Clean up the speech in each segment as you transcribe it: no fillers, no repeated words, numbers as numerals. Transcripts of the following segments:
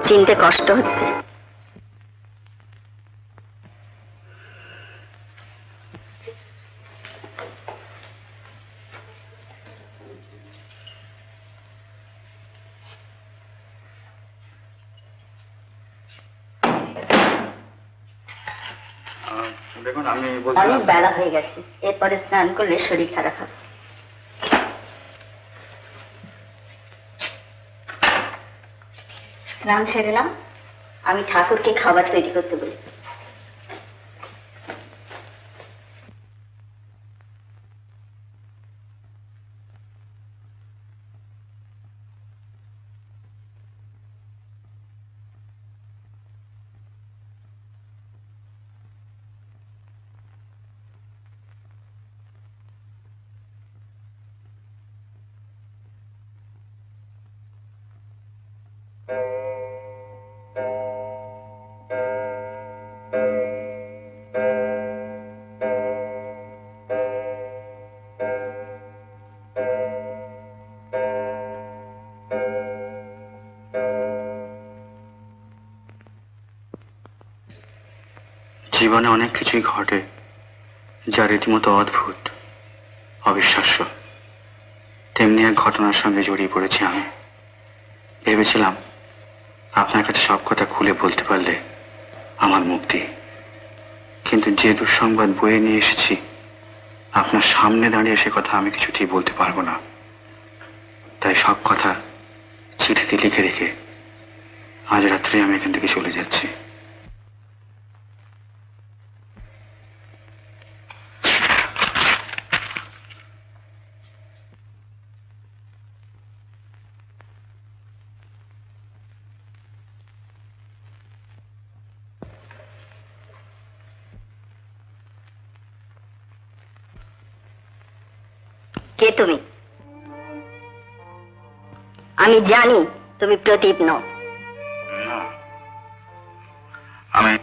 চিনতে কষ্ট হচ্ছে। দেখুন, অনেক বেলা হয়ে গেছে, এরপরে স্নান করলে শরীর খারাপ হবে। স্নান সেরে নাও, আমি ঠাকুরকে খাবার তৈরি করতে বলি। জীবনে অনেক কিছুই ঘটে যা রীতিমতো অদ্ভুত, অবিশ্বাস্য। তেমনি এক ঘটনার সঙ্গে জড়িয়ে পড়েছি আমি। ভেবেছিলাম আপনার কাছে সব কথা খুলে বলতে পারলে আমার মুক্তি, কিন্তু যে দুঃসংবাদ বয়ে নিয়ে এসেছি আপনার সামনে দাঁড়িয়ে সে কথা আমি কিছুতেই বলতে পারবো না। তাই সব কথা চিঠিতে লিখে রেখে আজ রাত্রে আমি এখান থেকে চলে যাচ্ছি। কে তুমি? আমি জানি তুমি প্রদীপ নও। আমি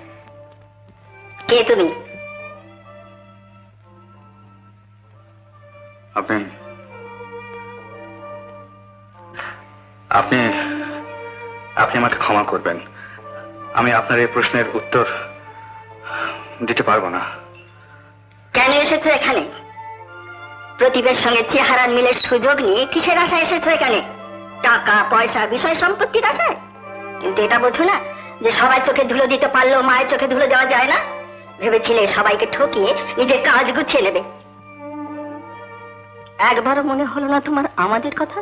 কে তুমি? আপনি আপনি আপনি আমাকে ক্ষমা করবেন, আমি আপনার এই প্রশ্নের উত্তর দিতে পারবো না। কেন এসেছো এখানে? প্রদীপের সঙ্গে চেহারার মিলের সুযোগ নিয়ে কিসের আশায় এসেছো এখানে? টাকা পয়সা বিষয় সম্পত্তির আশায়? কিন্তু এটা বোঝো না যে সবাই চোখে ধুলো দিতে পারলেও মায়ের চোখে ধুলো দেওয়া যায় না। ভেবেছিলে সবাইকে ঠকিয়ে নিজের কাজ গুছিয়ে নেবে। একবারও মনে হলো না তোমার আমাদের কথা?